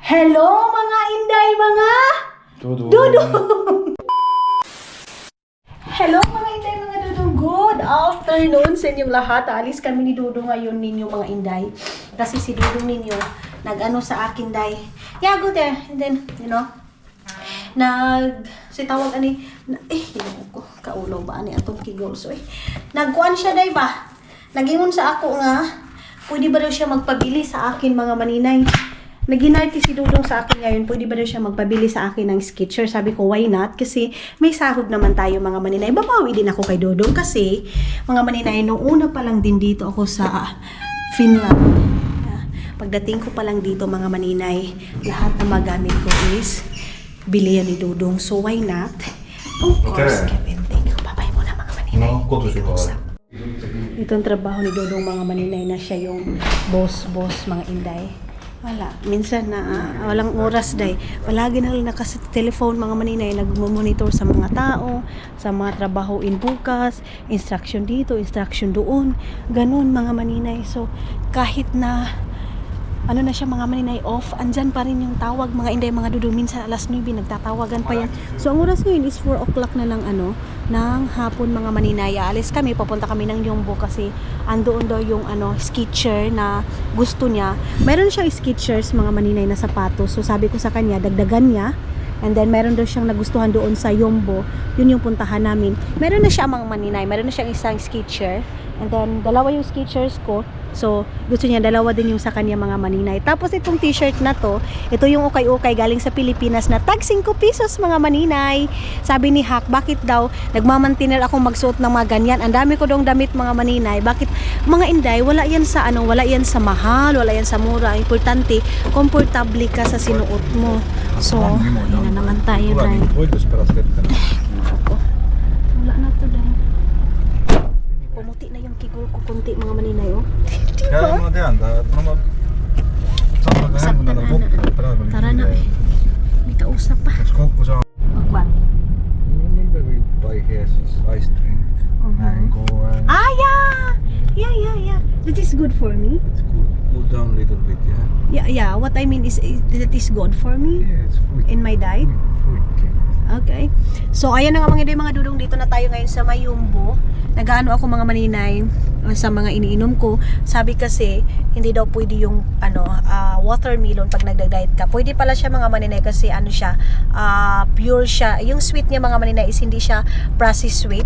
Hello mga inday, mga Dudong. dudong! Hello mga inday, mga dudong. Good afternoon sa inyong lahat. Alis kami ni Dudong ngayon ninyo mga inday. Kasi si Dudong ninyo nag-ano sa akin, day. Yeah, go there. And then, you know, si tawag ani, ko, kaulo ba ani atong kigol. So, nagkuan siya, day ba? Nagingon sa ako nga, pwede ba daw siya magpabili sa akin mga maninay? Naginarty si Dudong sa akin ngayon, pwede ba daw siya magpabili sa akin ng sketcher? Sabi ko, why not? Kasi may sahod naman tayo mga maninay. Babawi din ako kay Dudong kasi mga maninay, nung una pa lang din dito ako sa Finland. Pagdating ko pa lang dito mga maninay, lahat ng magamit ko is bilihan ni Dudong. So why not? Of course, Kevin, thank you. Babay mo na mga maninay. No, go to Chicago. Itong trabaho ni Dudong mga maninay na siya yung boss mga inday. Wala. Minsan na walang oras day. Palagi na lang naka-telephone mga maninay, nagmo-monitor sa mga tao, sa mga trabaho in bukas, instruction dito, instruction doon. Ganun mga maninay. So kahit na ano na siya mga maninay off, andyan pa rin yung tawag mga inday mga dudong. Minsan alas 9 nagtatawagan pa yan. So ang oras ngayon is 4 o'clock na ng ng hapon mga maninay. Alis kami, papunta kami ng Yombo kasi andoon daw yung sketcher na gusto niya. Meron siyang sketchers mga maninay na sapatos. So sabi ko sa kanya, dagdagan niya. And then meron daw siyang nagustuhan doon sa Yombo. Yun yung puntahan namin. Meron na siya mga maninay, meron na siyang isang sketcher. And then dalawa yung sketchers ko. So, gusto niya dalawa din yung sa kanya mga maninay. Tapos itong t-shirt na to, ito yung ukay-ukay galing sa Pilipinas na tag 5 pesos mga maninay. Sabi ni Hak, bakit daw nagmamantiner akong magsuot ng mga ganyan? Ang dami ko dong damit mga maninay. Bakit mga inday, wala yan sa wala yan sa mahal, wala yan sa mura. Ang importante, komportable ka sa sinuot mo. So, yun na naman tayo dahil. Wala na to dahil. Pumuti na yung kigol ko kunti mga maninay, oh. Ja, men det är enda. De har samma det här med den bocken. Tara na eh. May kausap pa. Skåp och så. Magbat. Remember we buy here ice drink, mango and Ah, yeah. That is good for me. it's cool down a little bit, yeah. Yeah. What I mean is that is good for me Yeah, it's fruit. in my diet. Fruit. Okay. So, ayan na nga mga dudong, dito na tayo ngayon sa Mayumbo. Nag-ano ako mga maninay sa mga iniinom ko. Sabi kasi, hindi daw pwede yung watermelon pag nagda-diet ka. Pwede pala siya mga maninay kasi siya, pure siya. Yung sweet niya mga maninay is hindi siya processed sweet.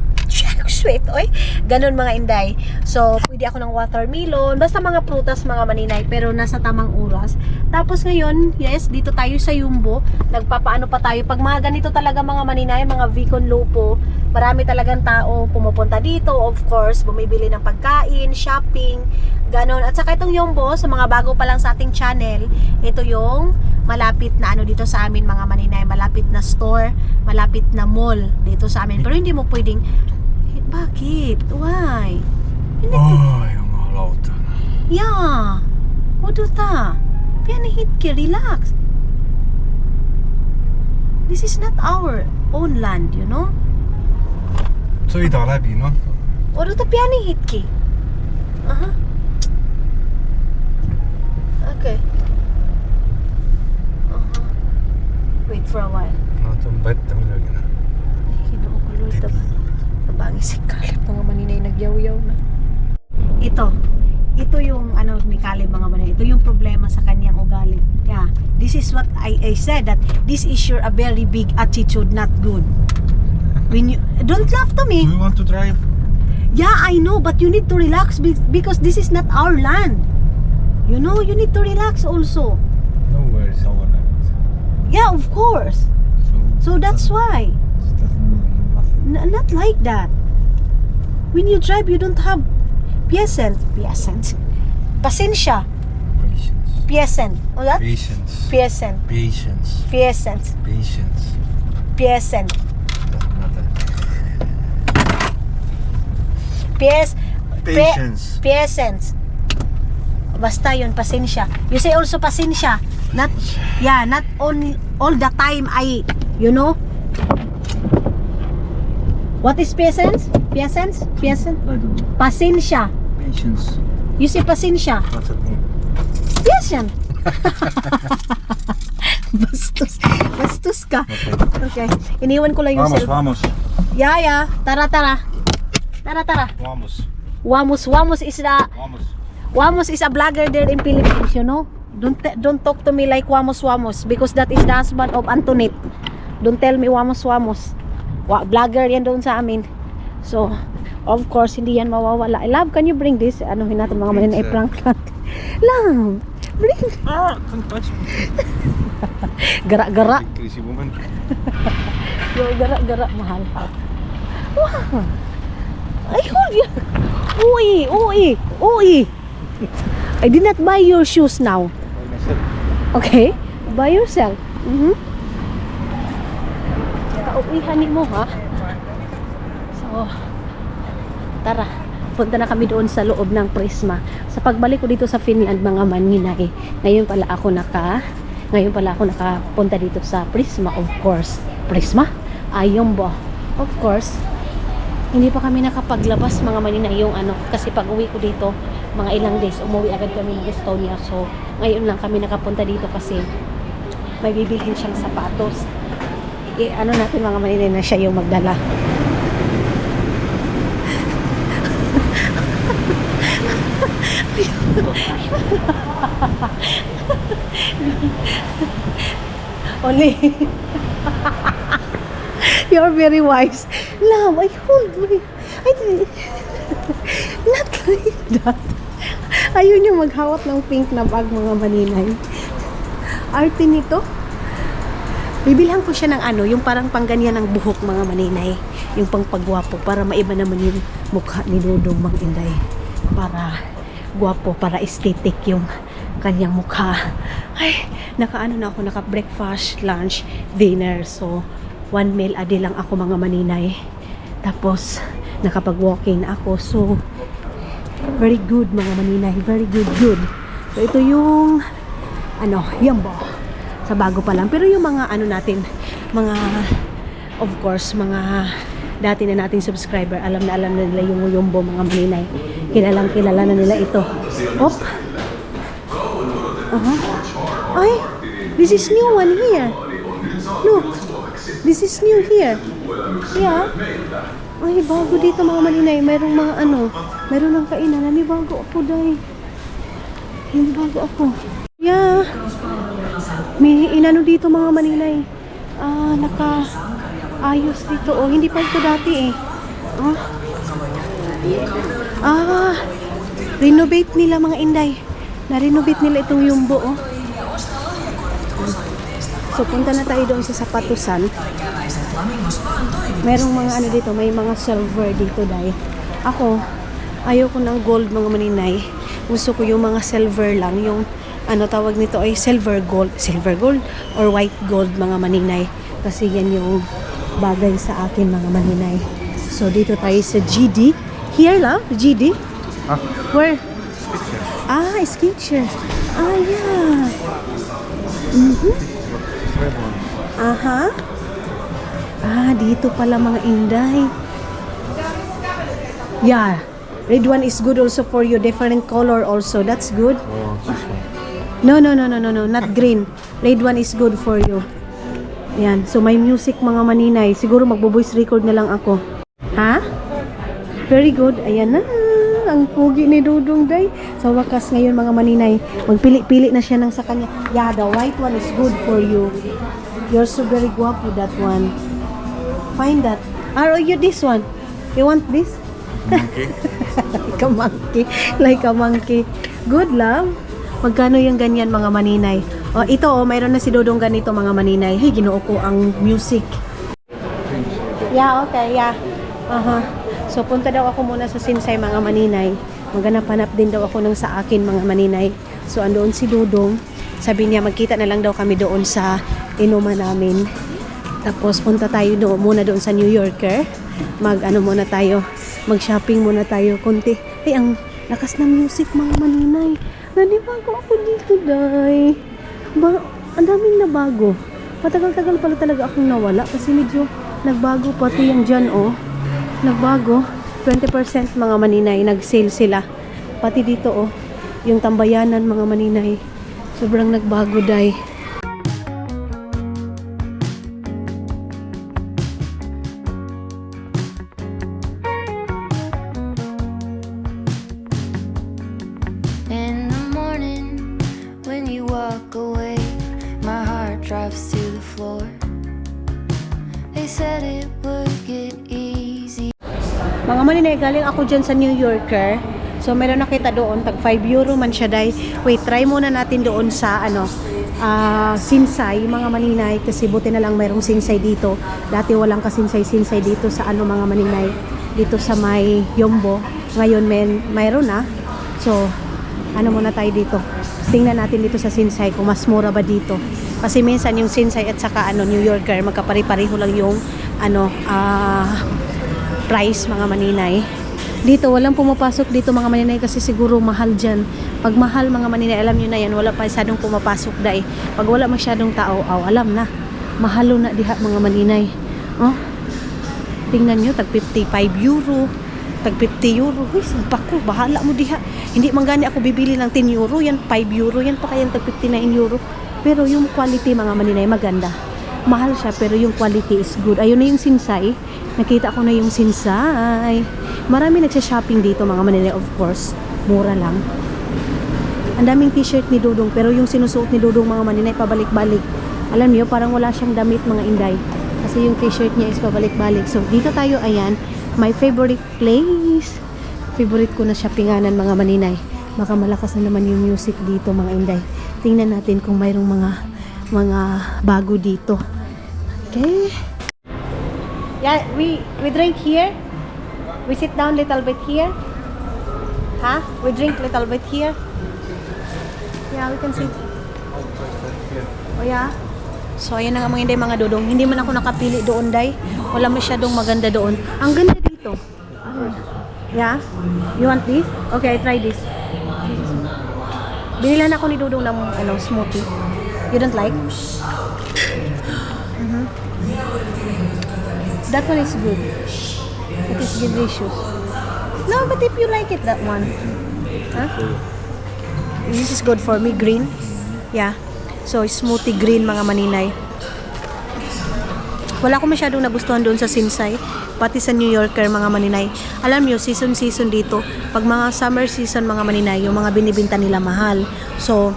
Sweet, oy. Ganun mga inday. So, pwede ako ng watermelon. Basta mga prutas mga maninay, pero nasa tamang oras. Tapos ngayon, yes, dito tayo sa Yumbo. Nagpapaano pa tayo. Pag mga ganito talaga mga maninay, mga Vicon Lupo, marami talagang tao pumupunta dito. Of course, bumibili ng pagkain, shopping, ganon. At saka itong Yumbo, sa mga bago pa lang sa ating channel, ito yung malapit na dito sa amin mga maninay, malapit na store, malapit na mall dito sa amin. Pero hindi mo pwedeng, bakit? Why? Hindi Oj, jumalauta. Yeah. Oduta. Piano hitki, relax. This is not our own land, you know? Så vi tar läbi, no? Oduta piano hitki. Aha. Okay. Wait for a while. No, on bättre med ögonen. Ay, kinoo ko, Lord. Tabangis si Caleb. Mga maninay nagyaw-yaw na. Ito yung ni Caleb mga maninay. Ito yung problema sa kanyang ugali. Yeah. This is what I said, that this is your a very big attitude, not good. When you don't laugh to me. Do you want to drive? Yeah, I know, but you need to relax because this is not our land. You know, you need to relax also. Nowhere is our land. Yeah, of course. So that's why. It doesn't mean nothing. Not like that. When you drive, you don't have Pasensya. Patience. Piesent. What? Patience. Piesent. Patience. Piesent. Patience. Piesent. Doesn't matter. Patience. Piesent. Basta yun, pasensya. You say also pasensya. Not only all the time you know. What is patience? Patience? I don't know. Pasensya. Patience. You say pasensya. What's that mean? Patient. ka. Okay. Iniwan ko lang yung Vamos, cellphone. vamos. Yeah. Tara. Tara. Vamos. Wamos is the Vamos. Wamos is a blogger there in Philippines, you know. Don't talk to me like Wamos because that is the husband of Antoinette. Don't tell me Wamos. Vlogger yan doon sa amin. So, of course, hindi yan mawawala. Love, can you bring this? Anuhin natin mga manin ay prank. Love, bring. Don't touch me. Gara. Crazy woman. Yo, gara, mahal. Wow. Ay, hold you. Uy. I did not buy your shoes now. Okay? Buy yourself. Kauwihan mo, ha? So, tara. Punta na kami doon sa loob ng Prisma. Sa pagbalik ko dito sa Finland, mga maninay, ngayon pala ako nakapunta dito sa Prisma, of course. Prisma? Ayombo. Of course. Hindi pa kami nakapaglabas, mga maninay, yung kasi pag uwi ko dito, mga ilang days, umuwi agad kami ng Estonia. So, ngayon lang kami nakapunta dito kasi may bibilhin siyang sapatos. Natin mga maninay na siya yung magdala. Only you're very wise. Love, I hold me. Not like that. Ayun yung maghawat ng pink na bag, mga maninay. Arte nito. Bibilhan ko siya ng yung parang pangganyan ng buhok, mga maninay. Yung pangpagwapo para maiba naman yung mukha ni Dodong Mang Inday. Para guwapo, para aesthetic yung kanyang mukha. Ay, naka-breakfast, lunch, dinner. So, 1 meal a day lang ako, mga maninay. Tapos, nakapag-walking na ako. So, very good, mga maninay. Very good. So, ito yung yambo. Sa bago pa lang. Pero yung mga natin, mga, of course, mga dati na nating subscriber, alam na nila yung yumbo, mga maninay. Kilala na nila ito. Op. Ay, this is new one here. Look. This is new here. Yeah. Ay, bago dito, mga maninay. Mayroong mga mayroon ng kainan. Hindi bago ako, day. Hindi bago ako. Yeah. May dito, mga maninay. Naka-ayos dito. Oh, hindi pa ito dati eh. Renovate nila, mga inday. Na-renovate nila itong yumbo, oh. So, punta na tayo doon sa sapatusan. Merong mga dito, may mga silver dito, day. Ako, ayoko ng gold, mga maninay. Gusto ko yung mga silver lang, yung tawag nito ay silver gold or white gold, mga maninay, kasi yan yung bagay sa akin, mga maninay. So dito tayo sa GD here lang, GD. Where? Skechers. Yeah. Dito pala, mga inday. Yeah, red one is good also for you, different color also, that's good. Oh, this one. No, not green. Red one is good for you. Ayan. So, may music, mga maninay. Siguro magbo-voice record na lang ako. Ha? Very good. Ayan na. Ang pugi ni Dudong, day. Sa wakas ngayon, mga maninay, magpili-pili na siya ng sa kanya. Yeah, the white one is good for you. You're so very guapo, that one. Find that. You this one? You want this? Monkey. Like a monkey. Good, love. Magkano yung ganyan, mga maninay? Ito, mayroon na si Dodong ganito, mga maninay. Hey, ginoo ko ang music. Yeah, okay, yeah. So, punta daw ako muna sa Sinsay, mga maninay. Maghanap-hanap din daw ako ng sa akin, mga maninay. So, andoon si Dodong. Sabi niya, magkita na lang daw kami doon sa inuman namin. Tapos, punta tayo muna doon sa New Yorker. Muna tayo. Mag-shopping muna tayo konti. Ay, ang lakas na music, mga maninay. Nanibago ako dito, day. Ang daming nabago. Matagal-tagal pala talaga akong nawala kasi medyo nagbago, pati yung dyan, nagbago. 20% mga maninay, nag-sale sila. Pati dito, yung tambayanan, mga maninay. Sobrang nagbago, day. drops to the floor. They said it would get easy. Mga maninay, galing ako dyan sa New Yorker. So, meron nakita doon, tag 5 euro man siya day. Wait, try muna natin doon sa, sinsay, mga maninay. Kasi buti na lang mayroong sinsay dito. Dati walang kasinsay-sinsay dito sa mga maninay. Dito sa may Yombo. Ngayon, mayroon na. So, muna tayo dito. Tingnan natin dito sa sinsay kung mas mura ba dito. Kasi minsan yung sinsay at saka New Yorker, magkapare-pareho lang yung, price, mga maninay. Dito walang pumapasok dito, mga maninay, kasi siguro mahal dyan. Pag mahal, mga maninay, alam nyo na yan, wala pa masyadong pumapasok dai. Pag wala masyadong tao, alam na, mahalo na diha, mga maninay. Tingnan nyo, tag 55 euro, tag 50 euro. Uy, sabak ko, bahala mo diha. Hindi man gani ako bibili ng 10 euro, yan 5 euro, yan pa kaya tag 59 euro. Pero yung quality, mga maninay, maganda. Mahal siya, pero yung quality is good. Ayun na yung sinsay. Nakita ko na yung sinsay. Marami nagsha-shopping dito, mga maninay, of course. Mura lang. Ang daming t-shirt ni Dudong, pero yung sinusuot ni Dudong, mga maninay, pabalik-balik. Alam niyo, parang wala siyang damit, mga inday. Kasi yung t-shirt niya is pabalik-balik. So, dito tayo, ayan. My favorite place. Favorite ko na shoppinganan, mga maninay. Baka malakas na naman yung music dito, mga inday. Tingnan natin kung mayroong mga bago dito. Okay. Yeah, we drink here. We sit down little bit here. We drink little bit here. Yeah, we can sit. Oh yeah. So ayan na nga, mga inday, mga dudong. Hindi man ako nakapili doon, day. Wala masyadong maganda doon. Ang ganda dito. Yeah. You want this? Okay, I try this. Binilan ako ni Dudong ng smoothie. You don't like? That one is good. It is delicious. No, but if you like it, that one. This is good for me, green. Yeah. So, smoothie green, mga maninay. Wala ko masyadong nagustuhan doon sa sinsay. Pati sa New Yorker, mga maninay. Alam nyo, season dito. Pag mga summer season, mga maninay, yung mga binibinta nila mahal. So,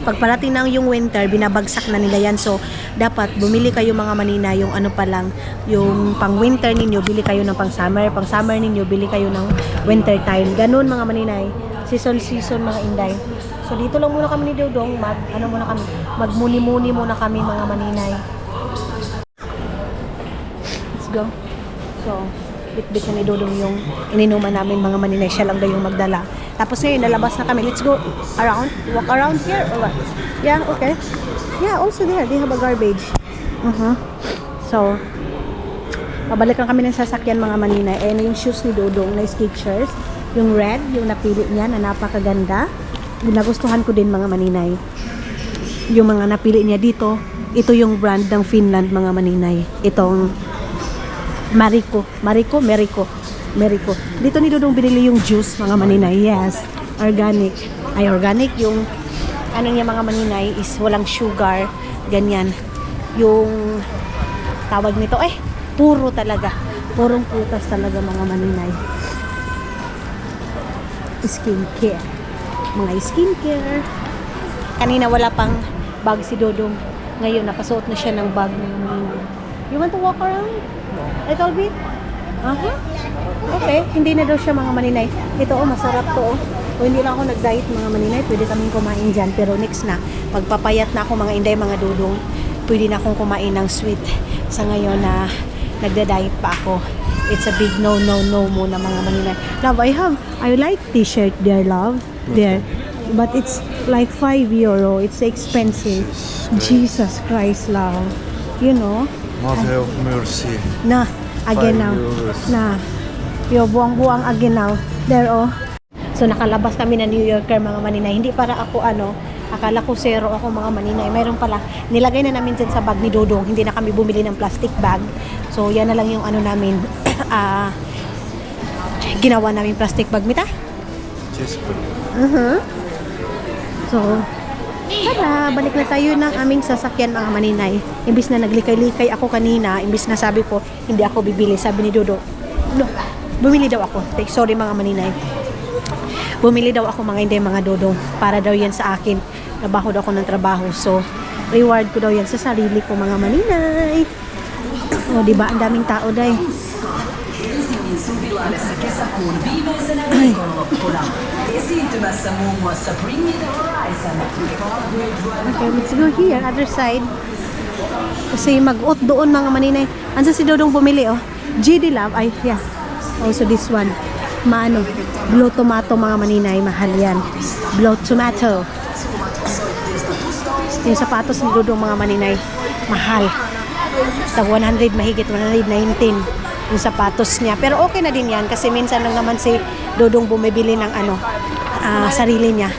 pag parating na yung winter, binabagsak na nila yan. So, dapat bumili kayo, mga manina, yung pa lang, yung pang winter ninyo, bili kayo ng pang summer ninyo, bili kayo ng winter time. Ganun, mga maninay. Season, mga inday. So, dito lang muna kami ni Dudong, magmuni-muni muna kami, mga maninay. Let's go. So, bit-bit na ni Dudong yung ininuman namin, mga maninay. Siya lang daw yung magdala. Tapos ngayon, nalabas na kami. Let's go around. Walk around here or what? Yeah, okay. Yeah, also there. They have a garbage. So, pabalik lang kami ng sasakyan, mga maninay. Ayan na yung shoes ni Dudong na Skechers. Yung red, yung napili niya na napakaganda. Nagustuhan ko din, mga maninay. Yung mga napili niya dito, ito yung brand ng Finland, mga maninay. Itong Mariko. Dito ni Dudong binili yung juice, mga maninay. Yes, organic. Ay, organic. Yung niya, mga maninay, is walang sugar. Ganyan. Yung tawag nito, puro talaga. Purong putas talaga, mga maninay. Skincare. Mga skincare. Kanina wala pang bag si Dudong. Ngayon, nakasuot na siya ng bag, mga maninay. You want to walk around? A little bit? Okay, hindi na daw siya, mga maninay. Ito, masarap to. O hindi lang ako nag-diet, mga maninay. Pwede kaming kumain dyan. Pero next na, pagpapayat na ako, mga inday, mga dudong, pwede na akong kumain ng sweet. Sa ngayon na nagda-diet pa ako. It's a big no muna, mga maninay. Love, I like t-shirt there, love. There. But it's like 5 euro. It's expensive. Jesus Christ, love. You know? Mother of Mercy. Na, again now. Na. Yo, buwang-buwang again now. There, So, nakalabas kami na New Yorker, mga maninay. Hindi para ako, akala ko zero ako, mga maninay. Mayroon pala. Nilagay na namin dyan sa bag ni Dudong. Hindi na kami bumili ng plastic bag. So, yan na lang yung namin. Ginawa namin plastic bag. Mita? Cheese. So, tara, balik na tayo ng aming sasakyan, mga maninay. Imbis na naglikay-likay ako kanina, imbis na sabi ko, hindi ako bibili, sabi ni Dodo, no, bumili daw ako. Sorry, mga maninay. Bumili daw ako, mga hindi, mga Dodo, para daw yan sa akin. Nabahod ako ng trabaho. So, reward ko daw yan sa sarili ko mga maninay. O, diba? Ang daming tao day. Suvilahdessa kesäkuun viimeisenä viikonloppuna. Esiintymässä muun muassa Bring Me The Horizon, Broadway Drive. Okay, let's go here, other side. Kasi mag-out doon mga maninay. Ansa si Dodong bumili, oh. GD Love, ay, yeah. Also this one. Maano, blue tomato mga maninay, mahal yan. Blue tomato. Yung sapatos ni Dodong mga maninay, mahal. Tag 100, mahigit 119 yung sapatos niya. Pero okay na din yan kasi minsan lang naman si Dodong bumibili ng ano, sarili niya.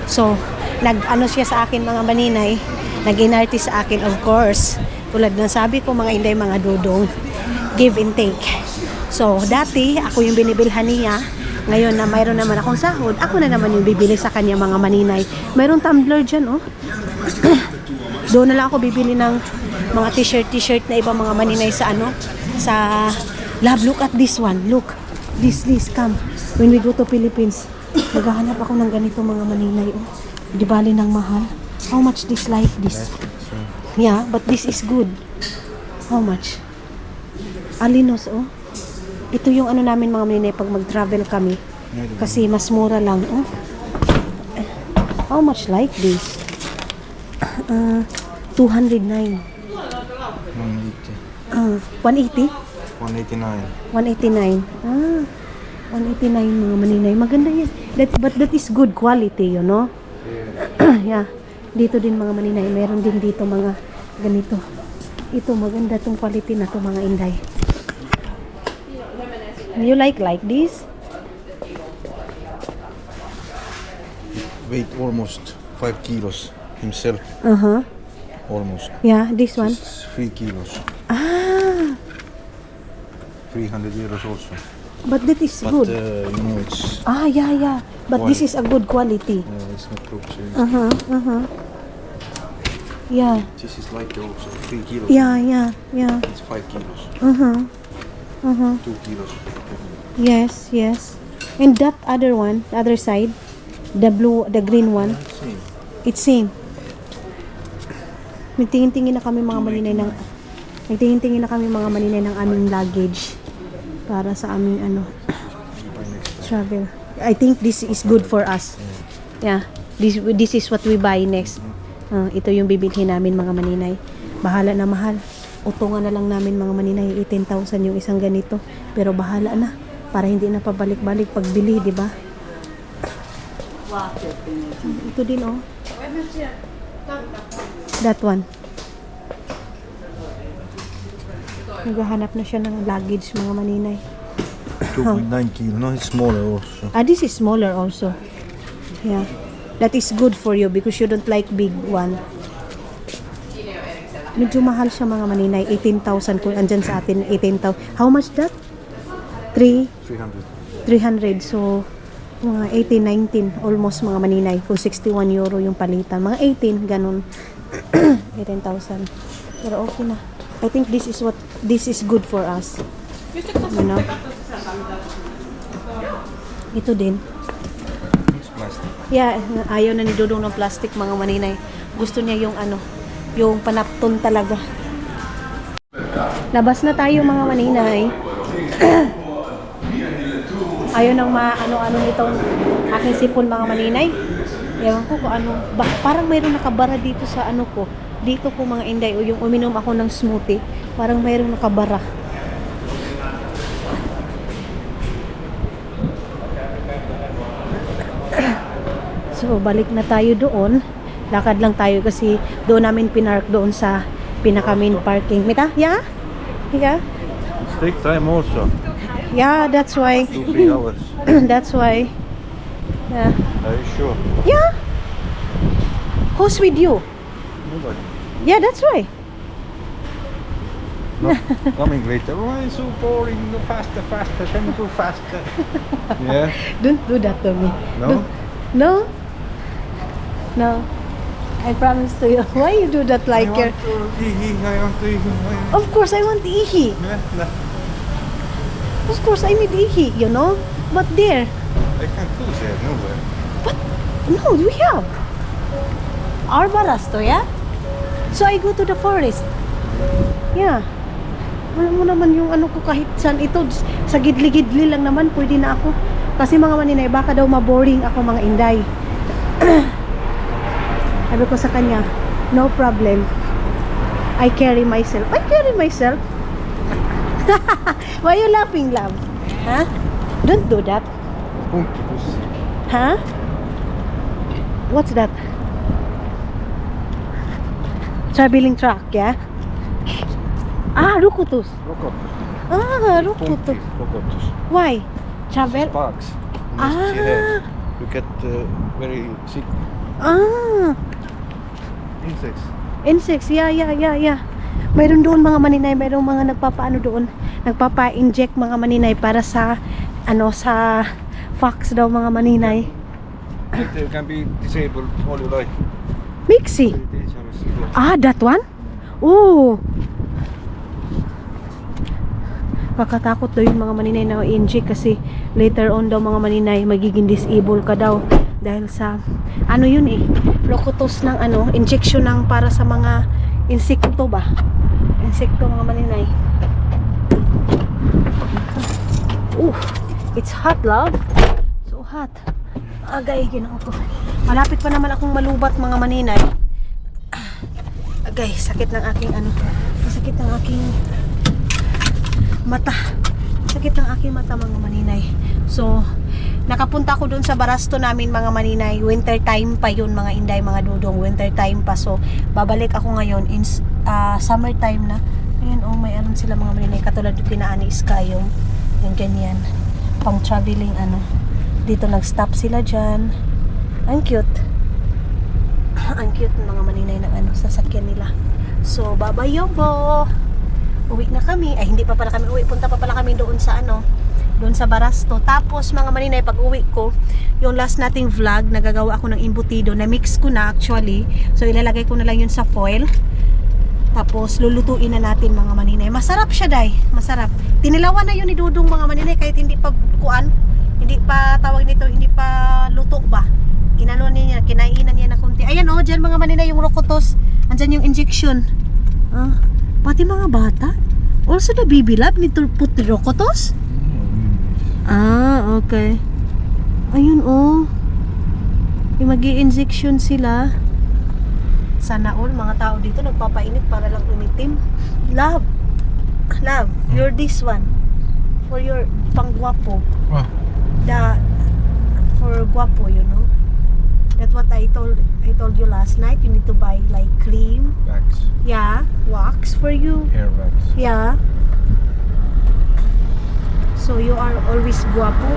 So, nag-ano siya sa akin mga maninay, nag-inarte sa akin of course. Tulad ng sabi ko mga inday mga Dodong, give and take. So, dati ako yung binibilhan niya. Ngayon na mayroon naman akong sahod, ako na naman yung bibili sa kanya mga maninay. Mayroong tumbler dyan, oh. Doon na lang ako bibili ng mga t-shirt na ibang mga maninay sa ano, sa love. Look at this one. Look. This, come. When we go to Philippines, naghahanap ako ng ganito mga maninay. Oh. Di bali ng mahal. How much this like this? Yeah, but this is good. How much? Alinos, oh. Ito yung ano namin mga maninay pag mag-travel kami. Kasi mas mura lang, oh. How much like this? 209. 180? 189. 189. 189 mga maninay. Maganda yan. But that is good quality, you know? Yeah. Dito din mga maninay. Meron din dito mga ganito. Ito, maganda tong quality na to mga inday. You like this? Weight almost 5 kilos himself. Uh-huh. Almost. Yeah, this one. It's 3 kilos. 300 euros also. But that is But good. you know it's Yeah. But this is a good quality. it's not good. So Yeah. this is like also 3 kilos. Yeah. It's 5 kilos. 2 kilos. Yes. And that other one, the other side, the green one, Same. it's same. Nagtingin-tingin na kami mga maninay ng aming luggage para sa aming ano, travel. I think this is good for us. Yeah. This is what we buy next. Ito yung bibilhin namin mga maninay. Bahala na mahal. Utungan na lang namin mga maninay, 18,000 yung isang ganito. Pero bahala na para hindi na pabalik-balik pagbili, di ba? Ito din, oh. That one. Naghahanap na siya ng luggage mga maninay. 2.9 kilo. No, it's smaller also. This is smaller also. Yeah. That is good for you because you don't like big one. Medyo mahal siya mga maninay. 18,000 kung andyan sa atin. 18,000. How much that? 300. 300. So, mga 18, 19. Almost mga maninay. Kung 61 euro yung palitan. Mga 18, ganun. 18,000. Pero okay na. I think this is good for us. You know? Ito din. It's plastic. Yeah, ayaw na ni Dodong ng plastic mga maninay. Gusto niya yung ano, yung panapton talaga. Labas na tayo mga maninay. Ayaw nang ano nitong aking sipon mga maninay. Ewan ko kung ano. Parang mayroong nakabara dito sa ano ko. Dito po mga inday, o yung uminom ako ng smoothie, parang mayroong nakabara. So, balik na tayo doon. Lakad lang tayo kasi doon namin pinark doon sa pinaka-main parking. Mita? Yeah? Yeah? It's take time also. Yeah, that's why. 2-3 hours. That's why. Yeah. Are you sure? Yeah? Who's with you? Nobody. Yeah, that's why. No, coming later. Why so boring? Go faster. Can you go faster? Yeah. Don't do that to me. No? No? No. I promise to you. Why you do that like I you're... want to eat. Of course, I want ihi. Yeah, Of course, I need ihi, you know? But there. I can't do that nowhere. But, no, we have. Our barasto, yeah? So I go to the forest. Yeah. Wala mo naman yung ano ko kahit saan ito. Sa gidli-gidli lang naman, pwede na ako. Kasi mga maninay, baka daw maboring ako mga inday. Sabi ko sa kanya, no problem. I carry myself. I carry myself. Why you laughing, love? Huh? Don't do that. Punctus. Huh? What's that? Traveling truck, yeah? Ah, Rukutus. Rokotus. Ah, Rukutus. Rokotus. Why? Travel? Bugs. Ah. You get very sick. Ah, Insects. insects. Yeah. Mayroon doon mga maninay, mayroong mga nagpapaano doon, nagpapa-inject mga maninay para sa sa fox daw mga maninay. It can be disabled all your life. Mixi. Very dangerous. Ah, that one? Oh. Kakatakot daw yung mga maninay na inject kasi later on daw mga maninay magiging disable ka daw dahil sa yun Rokotos ng injection ng para sa mga insekto ba? Insekto mga maninay. It's hot, love. So hot. Agay, ginoo ko. Malapit pa naman akong malubat mga maninay. Agay, sakit ng aking sakit ng aking mata. Sakit ng aking mata mga maninay. So, nakapunta ako doon sa barasto namin mga maninay. Winter time pa yun mga inday, mga dudong. Winter time pa. So, babalik ako ngayon in summer time na. Ayan, may sila mga maninay. Katulad yung kinaani Sky yung ganyan. Pang traveling Dito nag-stop sila dyan. Ang cute. Ang cute ng mga maninay ng sasakyan nila. So, bye-bye yobo. Uwi na kami. Ay, hindi pa pala kami uwi. Punta pa pala kami doon sa doon sa barasto. Tapos mga maninay, pag uwi ko, yung last nating vlog, nagagawa ako ng embutido. Na-mix ko na actually. So, ilalagay ko na lang yun sa foil. Tapos, lulutuin na natin mga maninay. Masarap siya, day. Masarap. Tinilawan na yun ni Dudong mga maninay kahit hindi pa hindi pa tawag nito, hindi pa luto ba. Inano niya, kinainan niya na konti. Ayan dyan mga maninay yung rokotos. Andyan yung injection. Pati mga bata. Also the baby lab need to put the rokotos. Okay. Ayun yung mag-i-injection sila. Sana all mga tao dito nagpapainit para lang umitim. Love, you're this one for your pangguwapo. Wow. For guwapo, that's what I told you last night. You need to buy like cream, Wax. yeah, wax for you, Hair wax. yeah, so you are always guwapo.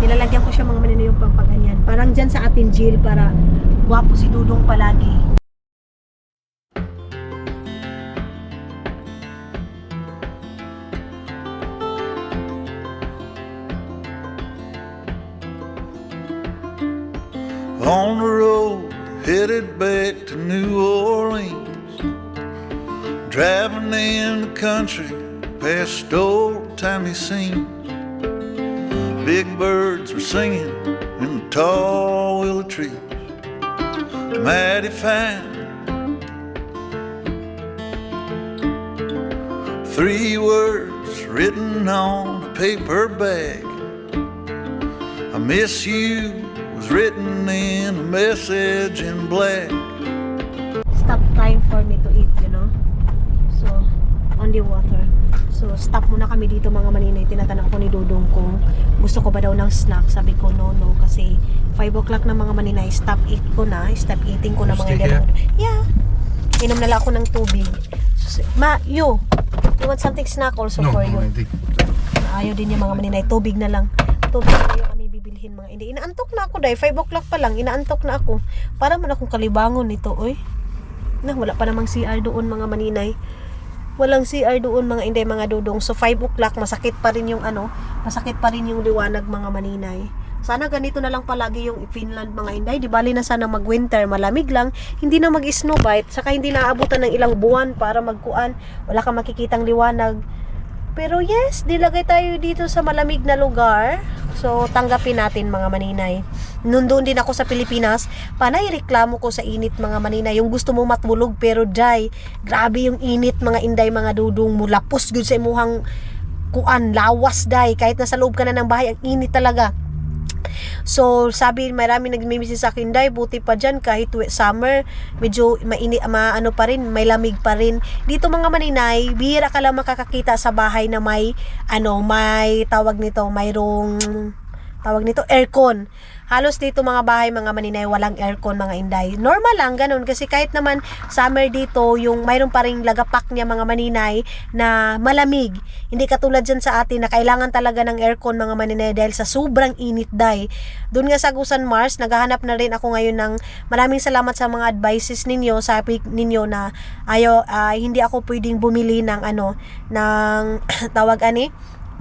Nilalagyan ko siya mga manino yung pampaganyan, parang dyan sa atin Jill, para guwapo si Dudong palagi. On the road, headed back to New Orleans. Driving in the country, past old-timey scenes. Big birds were singing in the tall willow trees. Mighty fine. 3 words written on a paper bag. I miss you was written in a message in black. Stop time for me to eat, so on the water. So stop muna kami dito mga maninay. Tinatanong ko ni Dudong kung gusto ko ba daw ng snack. Sabi ko no, kasi 5 o'clock na mga maninay. Stop eating ko na mga Stick hindi. Yeah, inom na lang ako ng tubig. So, you want something snack also for you? I think. Ayaw din yung mga maninay. Tubig na lang. Tubig na yung kami bibilhin mga hindi. Inaantok na ako dahil 5 o'clock pa lang. Inaantok na ako. Para man akong kalibangon nito. Wala pa namang CR doon mga maninay. Walang CR doon mga inday, mga dudong. So 5 o'clock masakit pa rin yung masakit pa rin yung liwanag mga maninay. Sana ganito na lang palagi yung Finland mga inday. Di bali na sana mag-winter, malamig lang, hindi na mag-snowbite, saka hindi na aabutan ng ilang buwan para magkuan. Wala kang makikitang liwanag. Pero yes, dilagay tayo dito sa malamig na lugar. So, tanggapin natin mga maninay. Nandun din ako sa Pilipinas, panay reklamo ko sa init mga maninay. Yung gusto mo matulog pero day, grabe yung init mga inday mga dudong mo. Lapos gud sa imuhang kuan, lawas day. Kahit nasa loob ka na ng bahay, ang init talaga. So, sabi, marami nagmimisis sa akin, day, buti pa dyan, kahit summer, medyo ano pa rin, may lamig pa rin. Dito mga maninay, bihira ka lang makakakita sa bahay na may, may tawag nito, aircon. Halos dito mga bahay, mga maninay, walang aircon mga inday. Normal lang, ganun. Kasi kahit naman summer dito, yung mayroon pa ring lagapak niya mga maninay na malamig. Hindi katulad dyan sa atin na kailangan talaga ng aircon mga maninay dahil sa sobrang init day. Doon nga sa Agusan Mars, naghahanap na rin ako ngayon ng maraming salamat sa mga advices ninyo. Sabi ninyo na hindi ako pwedeng bumili ng ng tawag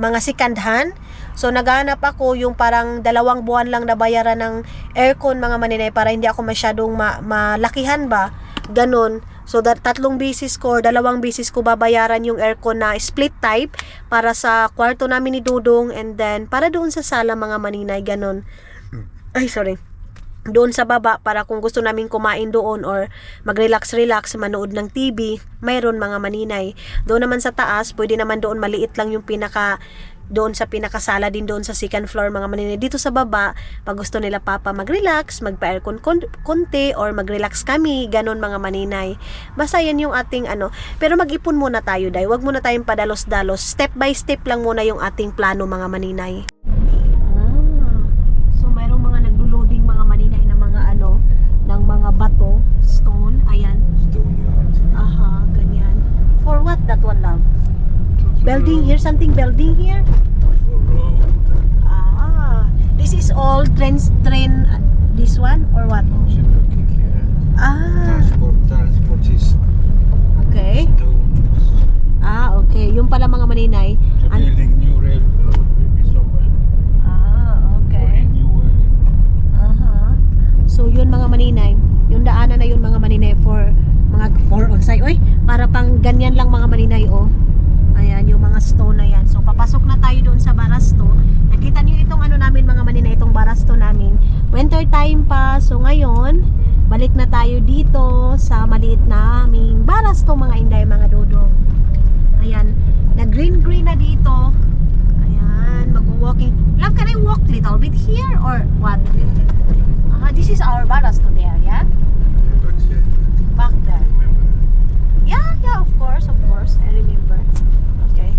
mga second hand. So, naghahanap ako yung parang 2 buwan lang na bayaran ng aircon mga maninay para hindi ako masyadong malakihan ba. Ganon. So, 3 beses ko or 2 beses ko babayaran yung aircon na split type para sa kwarto namin ni Dudong and then para doon sa sala mga maninay. Ganon. Ay, sorry. Doon sa baba para kung gusto namin kumain doon or mag-relax, manood ng TV, mayroon mga maninay. Doon naman sa taas, pwede naman doon maliit lang yung doon sa pinakasala din doon sa second floor mga maninay. Dito sa baba, pag gusto nila papa mag-relax, magpa-aircon konti or mag-relax kami, ganon mga maninay. Basta yan yung ating Pero mag-ipon muna tayo day. Huwag muna tayong padalos-dalos. Step by step lang muna yung ating plano mga maninay. So mayroong mga naglo-loading mga maninay ng mga ng mga bato, stone, ayan. Stone yard. Aha, ganyan. For what that one love? Building here, something building here. This is all train this one or what? Transport is Okay. stones. Okay. Yung pala mga maninay. The building new railroad maybe somewhere. Or Okay. in New Orleans. So yun mga maninay. Yung daanan na yun mga maninay for on site. Oy, para pang ganyan lang mga maninay Ayan, yung mga stone na yan. So, papasok na tayo doon sa barasto. Nakita niyo itong namin mga maninay, itong barasto namin. Winter time pa. So, ngayon, balik na tayo dito sa maliit naming barasto mga inday, mga dodong. Ayan, nag-green na dito. Ayan, mag-walking. Love, can I walk little bit here or what? This is our barasto there, yeah? Back there. Yeah, of course, I remember. Okay.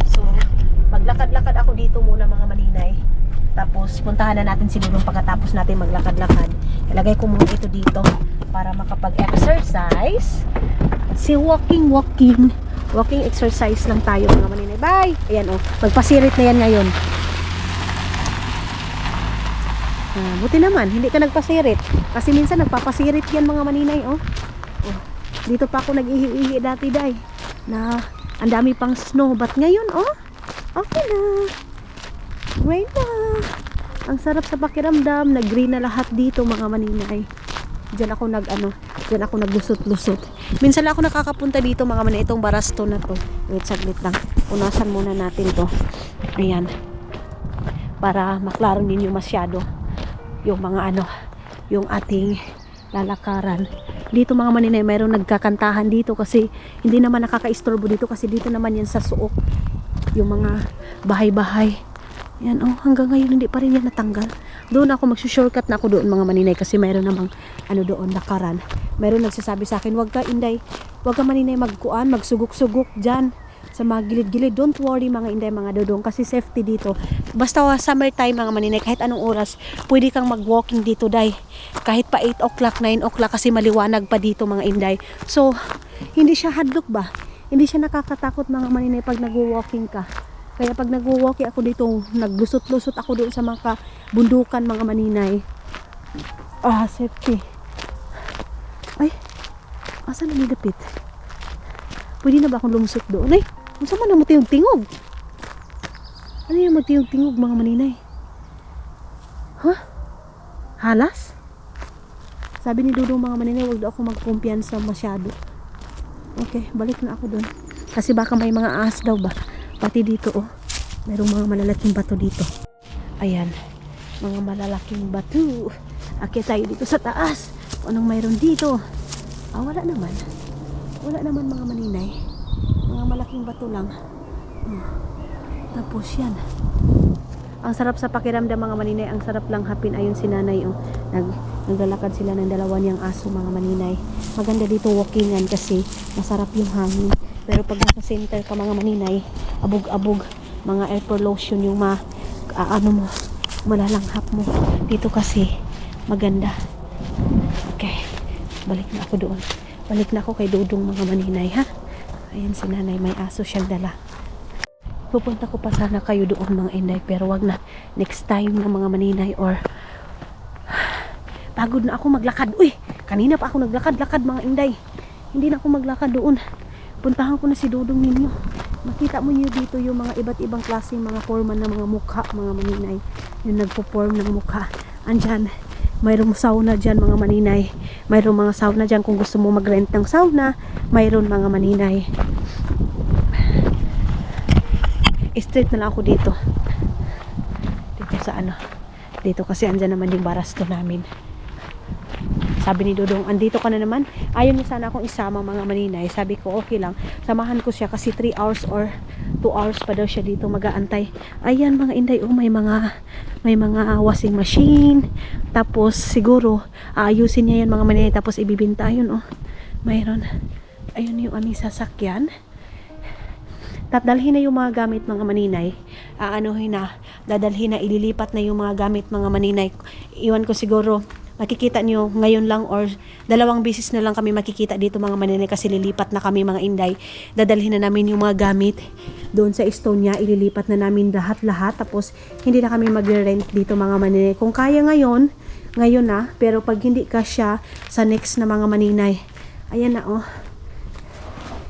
So, maglakad-lakad ako dito muna mga maninay. Tapos, puntahan na natin si Dudong pagkatapos natin maglakad-lakad. Ilagay ko muna ito dito para makapag-exercise. Si walking exercise lang tayo mga maninay. Bye! Ayan magpasirit na yan ngayon. Buti naman, hindi ka nagpasirit. Kasi minsan nagpapasirit yan mga maninay Dito pa ako nag-ihi-ihi dati day na ang dami pang snow, but ngayon okay na, great na, ang sarap sa pakiramdam, nag-green na lahat dito mga maninay. Diyan ako naglusot-lusot. Minsan lang ako nakakapunta dito mga maninay, itong barasto na to. Wait, saglit lang, punasan muna natin to. Ayan, para maklaro ninyo masyado yung mga yung ating lalakaran. Dito mga maninay, mayroong nagkakantahan dito kasi hindi naman nakaka-istorbo dito kasi dito naman yan sa suok. Yung mga bahay-bahay. Yan hanggang ngayon hindi pa rin yan natanggal. Doon ako magsushortcut na ako doon mga maninay kasi mayroon namang doon lakaran. Mayroon nagsasabi sa akin, wag ka maninay magsugok-sugok dyan sa mga gilid-gilid. Don't worry mga inday, mga dodong, kasi safety dito. Basta summertime mga maninay, kahit anong oras pwede kang mag-walking dito day. Kahit pa 8 o'clock, 9 o'clock kasi maliwanag pa dito mga inday. So, hindi siya hadlock ba? Hindi siya nakakatakot mga maninay pag nag-walking ka. Kaya pag nag-walking ako dito, naglusot-lusot ako doon sa mga bundukan mga maninay. Safety. Ay, asan na nilapit? Pwede na ba akong lumusot doon? Ay, saan man na matiyog-tingog? Ano yung matiyog-tingog mga maninay? Halas? Sabi ni Dudong mga maninay, huwag daw ako magkumpiyansa masyado. Okay, balik na ako doon. Kasi baka may mga ahas daw ba? Pati dito, oh. Mayroong mga malalaking bato dito. Ayan. Mga malalaking bato. Akit tayo dito sa taas. Anong mayroon dito? Wala naman. Wala naman mga maninay. Mga malaking bato lang. Tapos yan. Ang sarap sa pakiramdam mga maninay. Ang sarap lang hapin. Ayun si nanay. Naglalakad sila ng dalawa niyang aso mga maninay. Maganda dito walkingan kasi masarap yung hangin. Pero pag nasa center ka mga maninay, abog-abog, mga air pollution yung malalanghap mo. Dito kasi maganda. Okay. Balik na ako doon. Balik na ako kay Dudong mga maninay ha. Ayan si nanay, may aso siyang dala. Pupunta ko pa sana kayo doon mga inday, pero wag na. Next time na mga maninay, or pagod na ako maglakad. Uy, kanina pa ako naglakad-lakad mga inday. Hindi na ako maglakad doon. Puntahan ko na si Dudong ninyo. Makita mo niyo dito yung mga iba't ibang klaseng mga forman ng mga mukha mga maninay. Yung nagpo-form ng mukha. Andyan, mayroong sauna dyan mga maninay. Mayroong mga sauna dyan kung gusto mo mag-rent ng sauna. Mayroon mga maninay. Straight na lang ako dito. Dito sa dito kasi andyan naman yung barasto namin. Sabi ni Dudong, andito ka na naman. Ayaw niya sana akong isama mga maninay. Sabi ko, okay lang. Samahan ko siya kasi 3 hours or 2 hours pa daw siya dito mag-aantay. Ayan mga inday, may mga washing machine. Tapos siguro, aayusin niya yan mga maninay. Tapos ibibinta. Ayun mayroon. Ayun yung aming sasakyan. Dadalhin na yung mga gamit mga maninay. Dadalhin na, ililipat na yung mga gamit mga maninay. Iwan ko siguro, makikita nyo ngayon lang or 2 beses na lang kami makikita dito mga maninay kasi lilipat na kami mga inday. Dadalhin na namin yung mga gamit doon sa Estonia, ililipat na namin lahat-lahat, tapos hindi na kami magre-rent dito mga maninay. Kung kaya ngayon na, pero pag hindi kasya sa next na mga maninay. Ayan na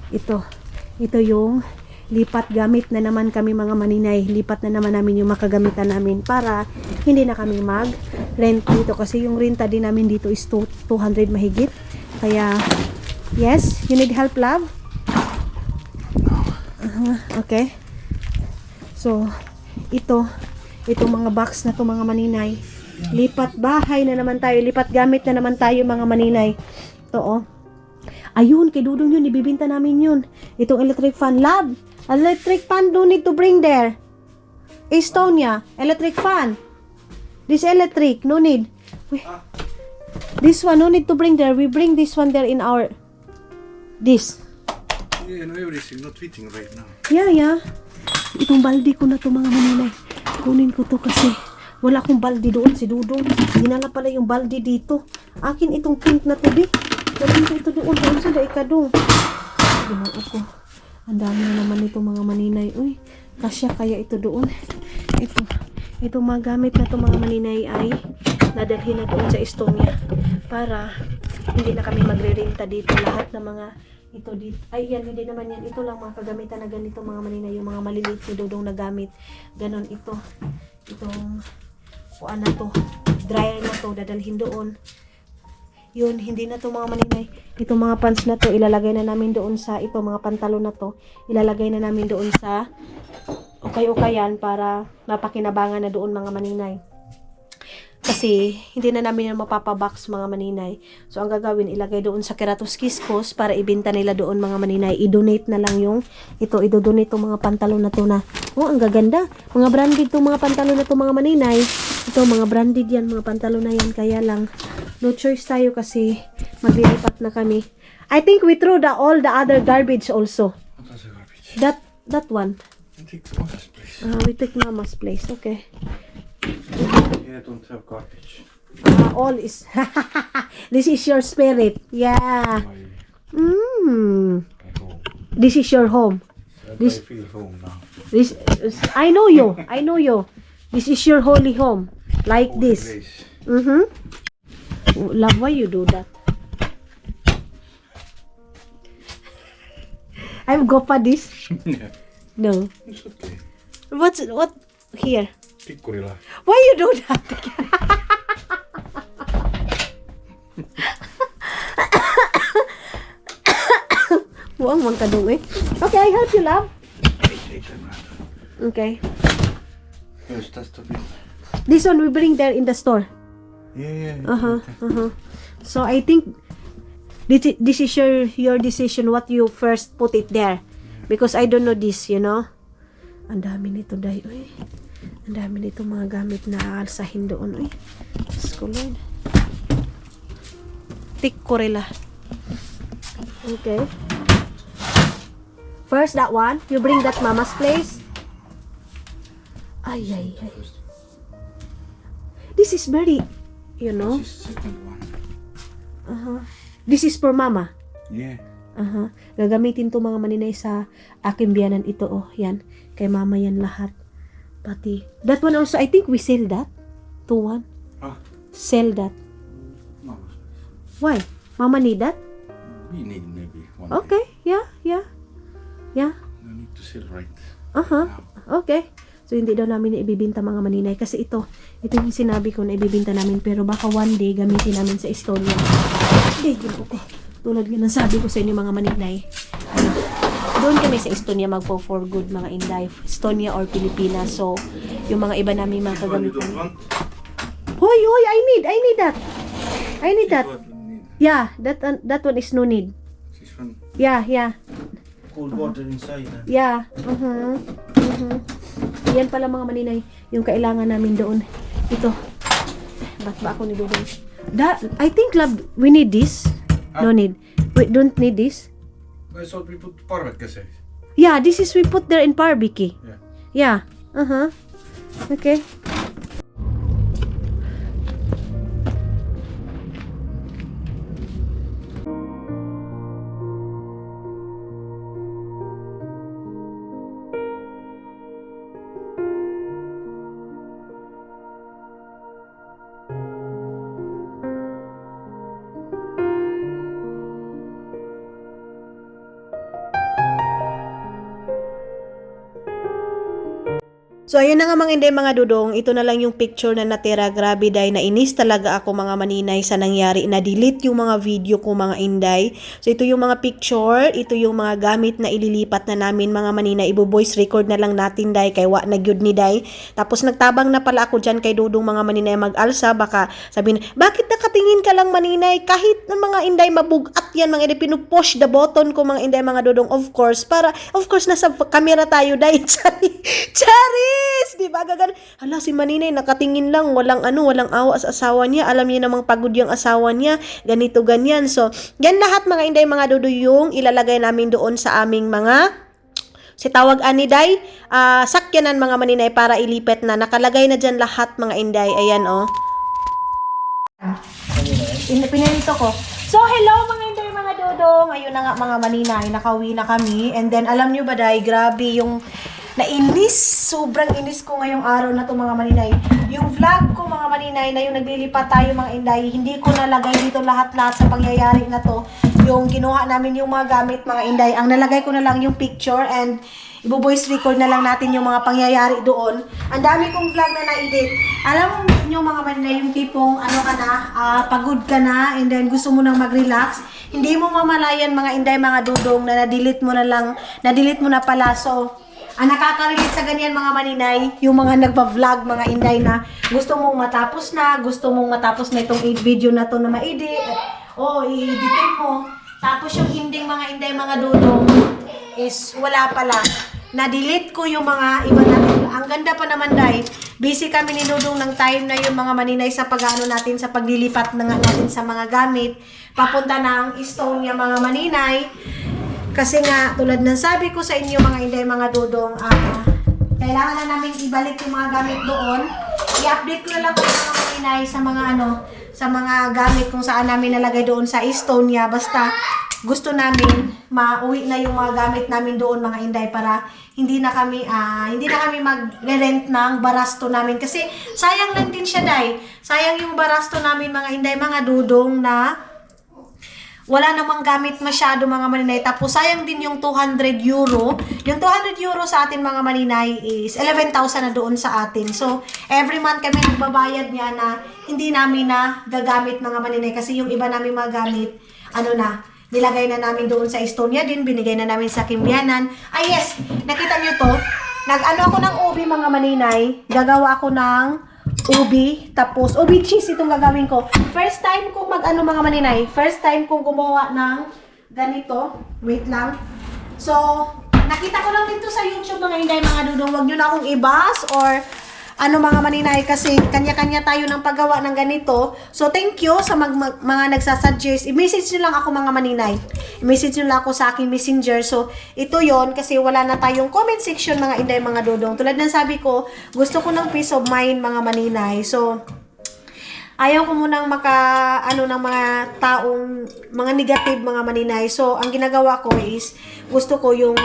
ito yung lipat gamit na naman kami mga maninay. Lipat na naman namin yung makagamitan namin para hindi na kami mag-rent dito kasi yung renta din namin dito is 200 mahigit. Kaya yes, you need help love? Okay. So itong mga box na to mga maninay, lipat bahay na naman tayo, lipat gamit na naman tayo mga maninay. Ito ayun, kay Dudong yun, ibibinta namin yun. Itong electric fan, love. Electric fan, no need to bring there. Estonia, electric fan. This electric, no need. This one, no need to bring there. We bring this one there in our... This. Yeah, no, everything not fitting right now. Yeah. Itong baldi ko na to mga maninay. Kunin ko to kasi wala akong baldi doon si Dudong. Dinala pala yung baldi dito. Akin itong pink na to, di. Dalhin ko ito doon. Doon sa daikadong. Ginoo ko. Ang dami na naman ito mga maninay. Uy, kasya kaya ito doon. Itong mga gamit na ito mga maninay ay nadalhin na doon sa Estonia para hindi na kami magre-renta dito. Lahat ng mga ito dito. Ay yan, hindi naman yan. Ito lang mga kagamitan na ganito mga maninay. Yung mga maliliit ni Dudong na gamit. Ganon ito. Itong kuan na to. Dryer na to. Dadalhin doon. Yun, hindi na to mga maninay. Itong mga pants na to, ilalagay na namin doon sa, ito mga pantalon na to, ilalagay na namin doon sa ukay-ukayan para mapakinabangan na doon mga maninay. Kasi, hindi na namin yung mapapabox mga maninay. So, ang gagawin, ilagay doon sa Keratos Kiskos para ibenta nila doon mga maninay. I-donate na lang yung, i-donate itong mga pantalon na to na, ang gaganda. Mga branded itong mga pantalon na to mga maninay. Ito, mga branded yan, mga pantalon na yan. Kaya lang, no choice tayo kasi maglilipat na kami. I think we threw all the other garbage also. What was the garbage? That one. I think Mama's place. We took Mama's place. Okay. Yeah, I don't have garbage. All is... This is your spirit. Yeah. My home. This is your home. I This- feel home now. I know you. This is your holy home. Like Holy this. place. Love, why you do that? I'm go for this. Yeah, No. it's okay. What here? Pikkurila. Why you do that? Buang man kadung eh. Okay, I help you, love. take them out. Okay. First, that's the bit. This one we bring there in the store. Yeah. So I think this is your decision what you first put it there. Because I don't know this, you know. Ang dami nito, Day. Uy. Ang dami nito mga gamit na aalsahin doon. Uy. Diyos ko, Lord. Tik Corella. Okay. First, that one. You bring that mama's place. Ay. This is very, you know. This is the second one. This is for mama. Yeah. Gagamitin to mga maninay sa aking biyanan ito. Oh, yan. Kay mama yan lahat. Pati. That one also, I think we sell that. To one. Ah. Sell that. No. Why? Mama need that? We need maybe one. Okay. Yeah. Day. No need to sell right. Okay. So, hindi daw namin ibibinta mga maninay. Kasi ito yung sinabi ko na ibibinta namin. Pero baka one day gamitin namin sa Estonia. Hindi, ginoo ko. Tulad nga ng sabi ko sa inyo mga maninay. Doon kami sa Estonia magpo for good mga Inday. Estonia or Pilipinas. So, yung mga iba namin mga kagamitan. Hoy, I need that. I need that. Yeah, that one is no need. This one. Yeah. Cold water inside. Yeah. Yan pala mga maninay, yung kailangan namin doon. Ito. Ba't ba ako nilulong? I think, love, we need this. No need. We don't need this. I thought we put parvet kasi. Yeah, this is we put there in barbecue. Yeah. Yeah. Okay. So, ayun na nga mga Inday, mga dudong. Ito na lang yung picture na natira. Grabe, Day. Nainis talaga ako mga maninay sa nangyari. Na-delete yung mga video ko mga Inday. So, ito yung mga picture. Ito yung mga gamit na ililipat na namin mga maninay. Ibo-voice record na lang natin, Day. Kay wa na gyud ni Day. Tapos, nagtabang na pala ako dyan kay Dudong mga maninay mag-alsa. Baka sabihin, bakit nakatingin ka lang maninay? Kahit ng mga Inday mabugat yan, mga Inday. Pinupush the button ko mga Inday, mga dudong. Of course, nasa camera tayo, Day. Charis! Di ba? Gagan. Hala, si Maninay nakatingin lang, walang awa sa asawa niya. Alam niya namang pagod yung asawa niya. Ganito, ganyan. So, yan lahat mga Inday, mga dudo yung ilalagay namin doon sa aming mga si tawag ani Day, sakyanan mga maninay para ilipet na. Nakalagay na dyan lahat mga Inday. Ayan, oh. Pinalito ko. So, hello mga Inday, mga dudong. Ayun na nga mga maninay, nakauwi na kami. And then, alam nyo ba Day, grabe yung sobrang inis ko ngayong araw na to mga maninay. Yung vlog ko mga maninay na yung naglilipat tayo mga Inday, hindi ko nalagay dito lahat-lahat sa pangyayari na to. Yung kinuha namin yung mga gamit mga Inday, ang nalagay ko na lang yung picture and ibo-voice record na lang natin yung mga pangyayari doon. Ang dami kong vlog na na-edit. Alam nyo mga maninay, yung tipong pagod ka na and then gusto mo nang mag-relax. Hindi mo mamalayan mga Inday, mga dudong na na-delete mo na pala. So, ang nakaka-relate sa ganyan mga maninay, yung mga nagpa-vlog mga Inday na gusto mong matapos na itong video na to na ma-edit, i-editin mo. Tapos yung ending mga Inday, mga dudong is wala pala. Na-delete ko yung mga iba natin. Ang ganda pa naman Day, busy kami ni Dudong ng time na yung mga maninay sa pag-ano natin, sa paglilipat na nga natin sa mga gamit. Papunta ng Estonia mga maninay. Kasi nga, tulad ng sabi ko sa inyo mga Inday, mga dudong, kailangan na namin ibalik yung mga gamit doon. I-update ko na lang mga maninay sa mga gamit kung saan namin nalagay doon sa Estonia. Basta gusto namin mauwi na yung mga gamit namin doon mga Inday para hindi na kami mag-rent ng barasto namin. Kasi sayang lang din siya Day. Sayang yung barasto namin mga Inday, mga dudong na wala namang gamit masyado mga maninay. Tapos sayang din yung 200 euro. Yung 200 euro sa atin mga maninay is 11,000 na doon sa atin. So, every month kami nagbabayad niya na hindi namin na gagamit mga maninay. Kasi yung iba namin mga gamit, nilagay na namin doon sa Estonia din, binigay na namin sa Kimbianan. Ay yes, nakita nyo to? Nag-ano ako ng ubi mga maninay, gagawa ako ng ubi, tapos ubi cheese itong gagawin ko. First time kong mag-ano mga maninay, first time kong gumawa ng ganito. Wait lang. So, nakita ko lang dito sa YouTube mga inday mga dudong, wag nyo na akong ibas or ano mga maninay kasi kanya-kanya tayo ng paggawa ng ganito. So, thank you sa mga nagsasuggest. I-message nyo lang ako mga maninay. I-message nyo lang ako sa aking messenger. So, ito yon kasi wala na tayong comment section mga inday mga dudong. Tulad ng sabi ko, gusto ko ng peace of mind mga maninay. So, ayaw ko munang ng mga taong, mga negative mga maninay. So, ang ginagawa ko is, gusto ko yung,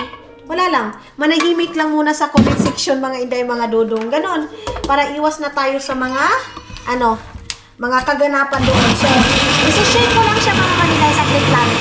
wala lang, manahimik lang muna sa comment section mga inday mga dudong. Ganon, para iwas na tayo sa mga, mga kaganapan doon. So, isi-share ko lang siya mga maninay sa click lang.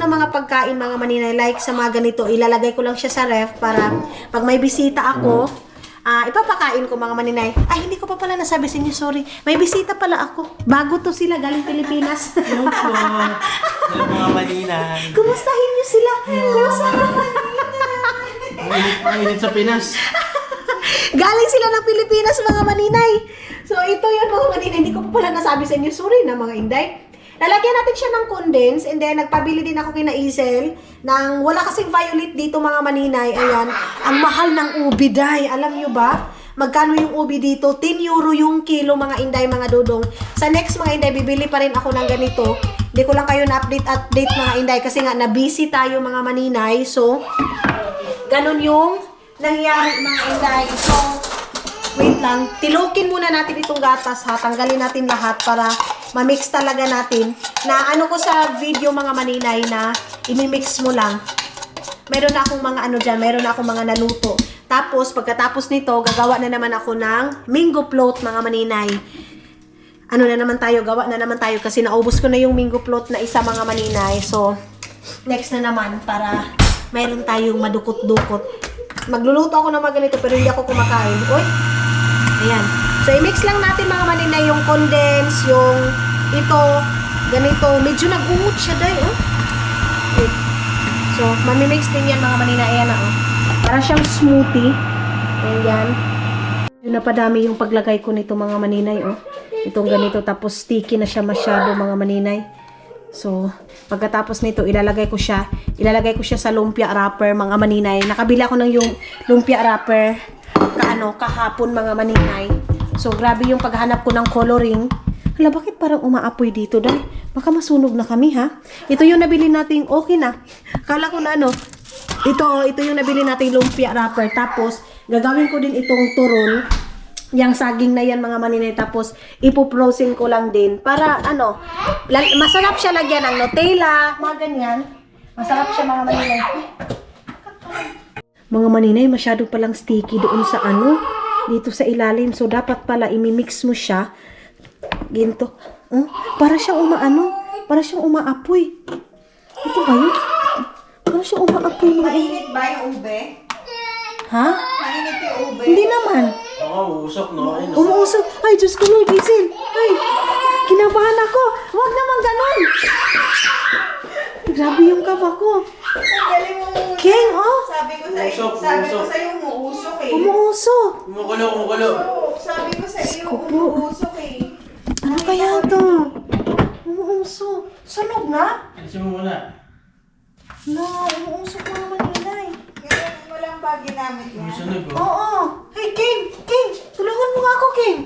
Na mga pagkain mga maninay, like sa mga ganito, ilalagay ko lang siya sa ref para pag may bisita ako, ipapakain ko mga maninay. Ay, hindi ko pa pala nasabi sa inyo, sorry. May bisita pala ako. Bago to sila, galing Pilipinas. Hello po. Hello mga maninay. Kumustahin niyo sila? Mainit sa Pinas. Galing sila ng Pilipinas mga maninay. So, ito yun mga maninay. Hindi ko pa pala nasabi sa inyo, sorry na mga inday. Lalagyan natin siya ng condense and then nagpabili din ako kina Isel ng wala kasing violet dito mga maninay. Ayan, ang mahal ng ubi day. Alam nyo ba? Magkano yung ubi dito? 10 euro yung kilo mga inday mga dudong. Sa next mga inday, bibili pa rin ako ng ganito. Hindi ko lang kayo na-update mga inday kasi nga na-busy tayo mga maninay. So, ganun yung nangyari mga inday. So, wait lang. Tilukin muna natin itong gatas ha. Tanggalin natin lahat para ma-mix talaga natin. Na ano ko sa video mga maninay na imi-mix mo lang. Meron na akong mga dyan. Meron na akong mga naluto. Tapos, pagkatapos nito, gagawa na naman ako ng mango float mga maninay. Ano na naman tayo? Gawa na naman tayo kasi naubos ko na yung mango float na isa mga maninay. So, next na naman para meron tayong madukot-dukot. Magluluto ako ng mga ganito pero hindi ako kumakain. Uy! Ayan. So, i-mix lang natin mga maninay yung condense, yung ito, ganito. Medyo nag-umot siya dahil, oh. Wait. So, mamimix din yan mga maninay. Ayan na, oh. Para siyang smoothie. Ayan. Yun na padami yung paglagay ko nito mga maninay, oh. Itong ganito. Tapos, sticky na siya masyado mga maninay. So, pagkatapos nito, ilalagay ko siya sa lumpia wrapper mga maninay. Nakabila ko ng yung lumpia wrapper kahapon mga maninay. So, grabe yung paghanap ko ng coloring. Hala, bakit parang umaapoy dito dahil? Baka masunog na kami ha. Ito yung nabili nating okay na. Akala ko na ito yung nabili nating lumpia wrapper. Tapos, gagawin ko din itong turon. Yang saging na yan mga maninay. Tapos, ipoprosin ko lang din. Para masarap siya lagyan ng Nutella, mga ganyan. Masarap siya mga maninay. Mga maninay, masyado palang sticky doon sa dito sa ilalim. So, dapat pala imimix mo siya. Ginto. Para siyang para siyang umaapoy. Ito ba yun? Para siyang umaapoy mga Mainit ba yung ube? Ha? Mainit yung ube? Hindi naman. Oo, uusok no. Ayun, Umuusok. Ay, Diyos ko Lord, Isel. Ay, kinabahan ako. Huwag naman ganun. Grabe yung kaba ko. Ang galing mo. King, oh. Sabi ko Umusok, sa'yo, umuusok eh. Umuusok. Kumukulo. Sabi ko sa iyo, Kupo. umuusok eh. Ano kaya to? Umuusok. Sunog na? Alisin mo muna. No, umuusok mga maninay. Ngayon mo lang ba ginamit yan? Sunog oh. Oo. Hey, King! Tulungan mo nga ako, King!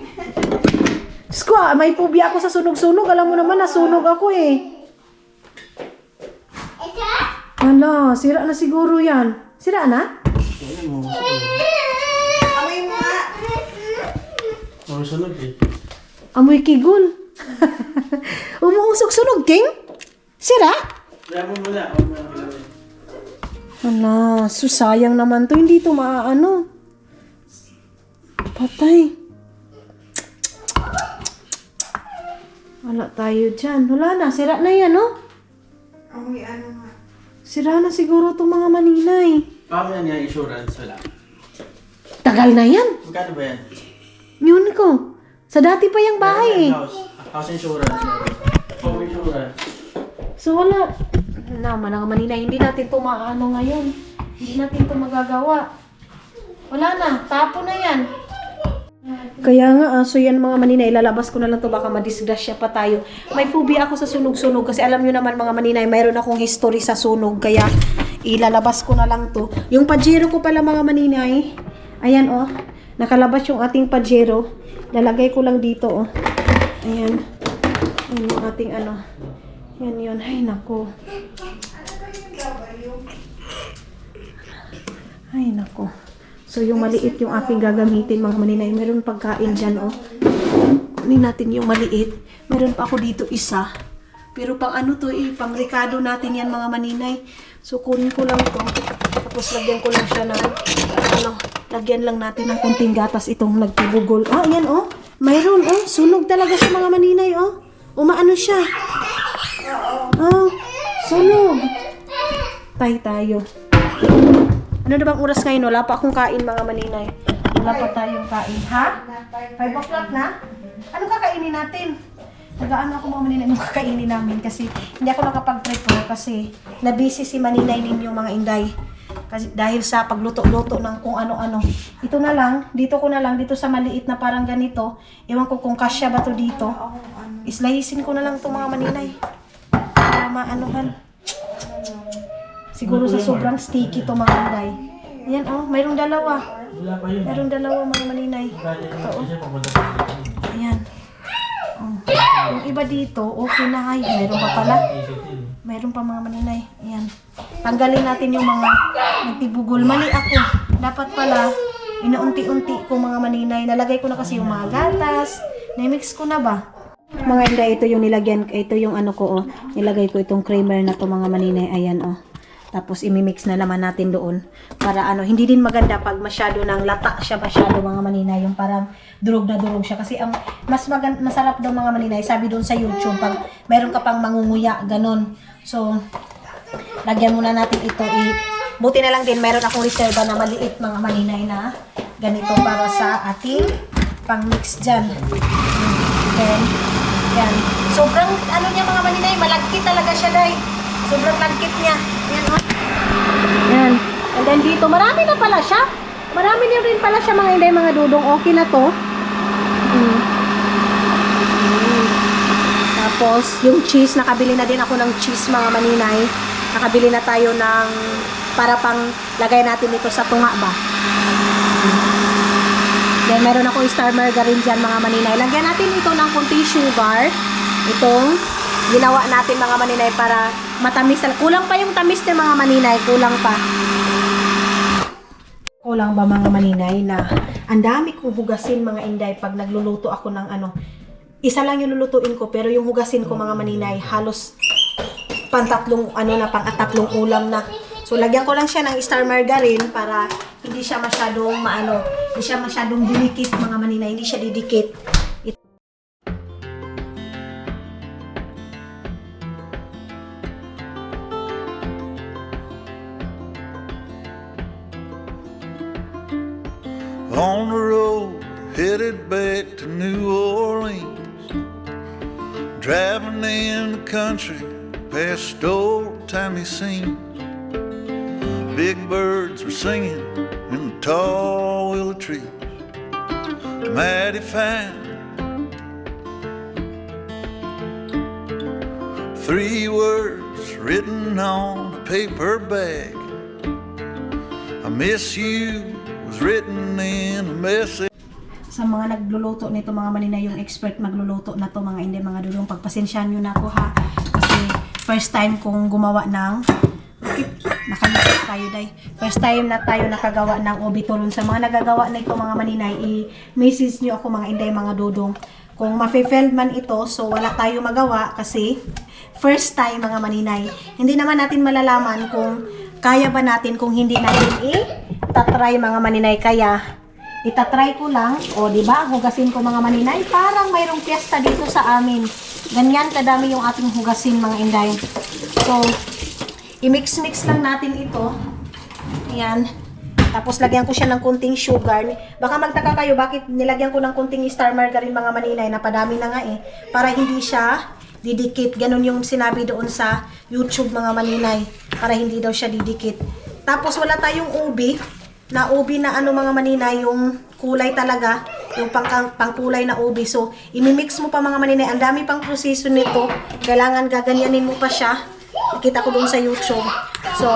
Diyos ko, may phobia ako sa sunog-sunog. Alam mo naman, nasunog ako eh. Hala, sira na siguro yan. Sira na? Ayun, umusok oh. Amoy mo nga. Sunog eh. Amoy kigul. Umuusok sunog, King? Sira? Kaya mo muna. Huwag mo lang kilawin. Hala, susayang naman to. Hindi to maaano. Patay. Wala tayo dyan. Wala na, sira na yan, no? Amoy ano nga. Sira na siguro itong mga maninay. Paano yan yung insurance? Wala. Tagal na yan. Magkano ba yan? Yun ko. Sa dati pa yung bahay eh. House insurance. Home insurance. So wala. Naman ang Manila, hindi natin ito maano ngayon. Hindi natin ito magagawa. Wala na, tapo na yan. Kaya nga, so yan mga Manila, ilalabas ko na lang to baka madisgrasya pa tayo. May phobia ako sa sunog-sunog kasi alam nyo naman mga Manila, mayroon akong history sa sunog kaya ilalabas ko na lang to. Yung Pajero ko pala mga Manila, ayan oh, nakalabas yung ating Pajero. Lalagay ko lang dito oh. Ayan. Ayan yung ating ano. Yan yun. Ay, nako. Ay, nako. So, yung maliit yung aking gagamitin, mga Maninay. Meron pagkain dyan, oh. Kunin natin yung maliit. Meron pa ako dito isa. Pero pang ano to, pang rekado natin yan, mga Maninay. So, kunin ko lang to. Tapos, lagyan ko lang siya ng, ano, lagyan lang natin ng kunting gatas itong nagtibugol. Ah, yan, oh. Mayroon, oh. Sunog talaga siya, mga Maninay, oh. Umaano siya. Oh, sunog. Tay tayo. Ano na bang oras ngayon? Wala pa akong kain mga Maninay. Wala pa tayong kain. Ha? 5 o'clock na? Ano kakainin natin? Nag-ano ako mga Maninay nung kakainin namin kasi hindi ako nakapag-prepare kasi na-busy si Maninay ninyo mga Inday. Kasi dahil sa pagluto-luto ng kung ano-ano. Ito na lang, dito ko na lang, dito sa maliit na parang ganito. Ewan ko kung kasya ba to dito. Islahisin ko na lang to mga Maninay. Para maanuhan. Siguro sa sobrang sticky to mga Inday. Ayan oh, mayroong dalawa. Wala pa yun. Mayroong dalawa mga Maninay. Ito oh. Ayan. Oh. Yung iba dito, okay na ay. Mayroon pa pala. Mayroon pa mga Maninay. Ayan. Tanggalin natin yung mga nagtibugol. Mali ako. Dapat pala, inaunti-unti ko mga Maninay. Nalagay ko na kasi yung mga gatas. Na-mix ko na ba? Mga Inday, ito yung nilagyan. Ito yung ano ko oh. Nilagay ko itong creamer na to mga Maninay. Ayan oh. Tapos imimix na naman natin doon para ano, hindi din maganda pag masyado ng lata siya masyado mga Maninay, yung parang durog na durog siya kasi ang masarap daw mga Maninay, sabi doon sa YouTube pag mayroon ka pang mangunguya, ganon. So lagyan muna natin ito, buti na lang din mayroon akong reserva na maliit mga Maninay na ganito para sa ating pang mix dyan. Then, yan. Sobrang ano niya mga Maninay, malagkit talaga siya dahil. Sobrang lagkit niya. Yan o. Yan. And then dito, marami na pala siya. Marami na rin pala siya mga Inday, mga dudong. Okay na to. Tapos, yung cheese, nakabili na din ako ng cheese mga Maninay. Nakabili na tayo ng, para pang lagay natin ito sa tunga ba. Then, meron akong star margarine dyan mga Maninay. Lagyan natin ito ng kunting sugar. Itong ginawa natin mga Maninay para matamis. Kulang pa yung tamis ng mga Maninay. Kulang pa. Kulang ba mga Maninay na ang dami kong hugasin mga Inday pag nagluluto ako ng ano. Isa lang yung lulutuin ko pero yung hugasin ko mga Maninay halos pantatlong ano na, pang-tatlong ulam na. So lagyan ko lang siya ng star margarine para hindi siya masyadong maano, hindi siya masyadong dinikit mga Maninay, hindi siya didikit. On the road, headed back to New Orleans. Driving in the country, past old-timey scenes. Big birds were singing in the tall willow trees. Mighty fine. 3 words written on a paper bag. I miss you was written in a message. Sa mga nagluluto nito mga Maninay, yung expert magluluto na to mga Inday, mga dudong, pagpasensyahan nyo na ako ha. Kasi first time kong gumawa ng nakalimutan tayo day. First time na tayo nakagawa ng obituron. Sa mga nagagawa na ito mga Maninay, i-message nyo ako mga Inday, mga dudong. Kung mafe-failed man ito, so wala tayo magawa kasi first time mga Maninay. Hindi naman natin malalaman kung kaya ba natin kung hindi natin itatry mga Maninay. Kaya itatry ko lang, o diba, hugasin ko mga Maninay, parang mayroong piyesta dito sa amin. Ganyan kadami yung ating hugasin mga Inday. So, i-mix-mix lang natin ito. Yan. Tapos lagyan ko siya ng kunting sugar. Baka magtaka kayo bakit nilagyan ko ng kunting star margarine mga maninay. Napadami na nga eh. Para hindi siya didikit. Ganon yung sinabi doon sa YouTube mga maninay. Para hindi daw siya didikit. Tapos wala tayong ubi. Na ubi na ano mga maninay, yung kulay talaga, yung pangkulay na ubi. So, imimix mo pa mga maninay. Ang dami pang proseso nito. Kailangan gaganyanin mo pa siya. Nakita ko doon sa YouTube. So,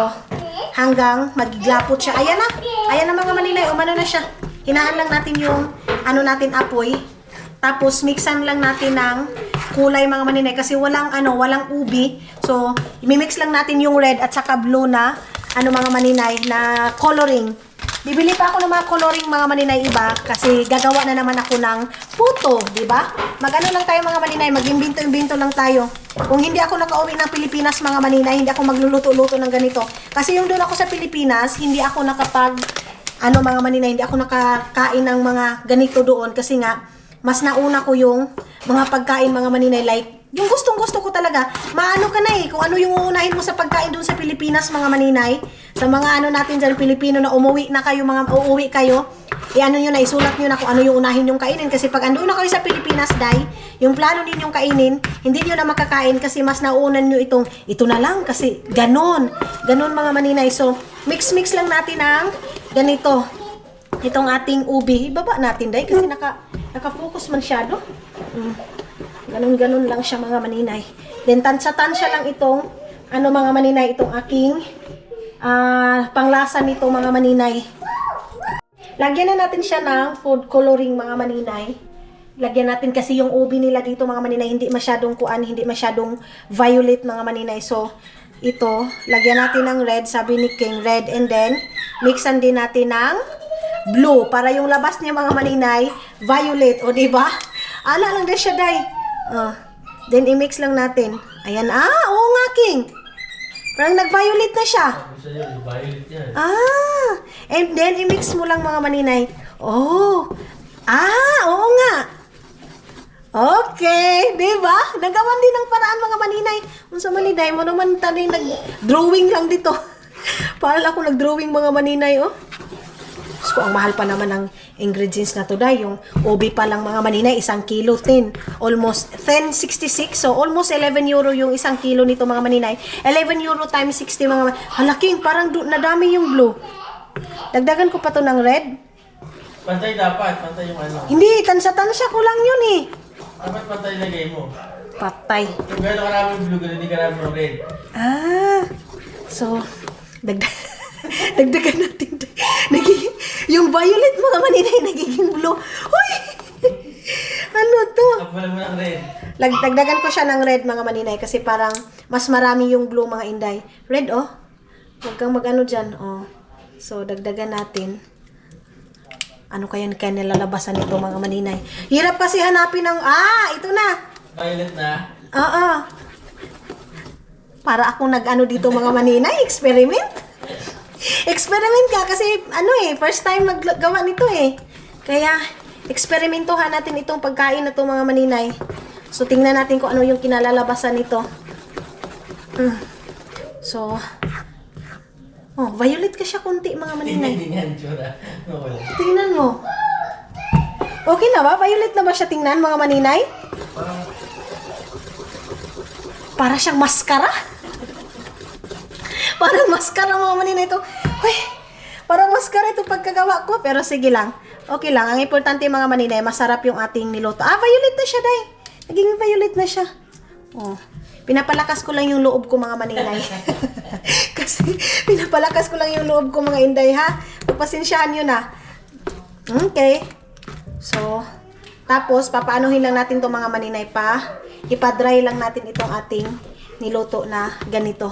hanggang maglapot siya. Ayan na. Ayan na mga maninay. Umano na siya. Hinaan lang natin yung ano natin apoy. Tapos, mixan lang natin ng kulay mga maninay. Kasi walang ubi. So, imimix lang natin yung red at saka blue na mga maninay na coloring. Bibili pa ako ng mga coloring mga maninay iba kasi gagawa na naman ako ng puto, di ba? Mag-ano lang tayo mga maninay, mag-imbento-imbento lang tayo. Kung hindi ako nakauwi ng Pilipinas mga maninay, hindi ako magluluto-luto ng ganito. Kasi yung doon ako sa Pilipinas, hindi ako mga maninay, hindi ako nakakain ng mga ganito doon kasi nga mas nauna ko yung mga pagkain mga maninay like yung gustong-gusto ko talaga. Maano ka na eh, kung ano yung uunahin mo sa pagkain doon sa Pilipinas, mga maninay. Sa mga natin dyan, Pilipino na uuwi kayo, i-ano nyo na, isulat nyo na kung ano yung unahin yung kainin. Kasi pag andoon na kayo sa Pilipinas, yung plano ninyong kainin, hindi nyo na makakain kasi mas nauunan nyo ito na lang kasi ganon mga maninay. So, mix-mix lang natin ng ganito. Itong ating ubi. Ibaba natin, day, kasi naka-focus man siya, no? Ganon lang siya mga maninay. Then tansya-tansya lang itong mga maninay, itong aking panglasa nito mga maninay. Lagyan na natin siya ng food coloring mga maninay. Lagyan natin kasi yung ubi nila dito mga maninay hindi masyadong hindi masyadong violet mga maninay. So ito, lagyan natin ng red, sabi ni King, red, and then mixan din natin ng blue para yung labas niya mga maninay violet, o di ba? Ana lang din siya, day. Then i-mix lang natin. Ayan, oo nga, King. Parang nag-violet na siya. Violet yan. And then i-mix mo lang mga maninay. Oo nga. Okay, di ba? Nagawan din ng paraan mga maninay. Unsa maninay mo naman taning nag-drawing lang dito. Parang ako nag-drawing mga maninay, oh. So, ang mahal pa naman ng ingredients na to, day. Yung ubi pa lang mga maninay, 1 kilo, almost 10.66. So, almost 11 euro yung 1 kilo nito mga maninay. 11 euro times 60 mga maninay. Halaking, parang nadami yung blue. Dagdagan ko pa to ng red. Pantay dapat. Pantay yung ano. Hindi, tansya-tansya ko lang yun eh. Dapat pantay lagay mo. Patay. Kung gano'n karami yung blue, gano'n hindi karami yung red. So, dagdagan natin. Yung violet mga maninay nagiging blue. Uy! Ano to? Takbalan mo ng red. Dagdagan ko siya ng red mga maninay kasi parang mas marami yung blue mga inday. Red, oh. Huwag kang mag-ano dyan, oh. So, dagdagan natin. Ano kaya nilalabasan nito mga maninay? Hirap kasi hanapin ng, ito na. Violet na. Oo. Para akong nag-ano dito mga maninay, experiment. Experiment ka kasi first time maggawa nito eh. Kaya eksperimentuhan natin itong pagkain na to mga maninay. So tingnan natin kung ano yung kinalalabasan nito. So violet ka siya konti mga maninay. Hindi yan, tsura. Wala. Tingnan mo. Okay na ba? Violet na ba siya tingnan mga maninay? Para siyang maskara. Parang maskara mga maninay ito. Uy, parang maskara ito pagkagawa ko. Pero sige lang. Okay lang. Ang importante mga maninay, masarap yung ating niluto. Violet na siya, day. Naging violet na siya. Pinapalakas ko lang yung loob ko mga maninay. Kasi pinapalakas ko lang yung loob ko mga inday, ha? Pagpasensyahan nyo na. Okay. So, tapos, papaanuhin lang natin to mga maninay pa. Ipa-dry lang natin itong ating niluto na ganito.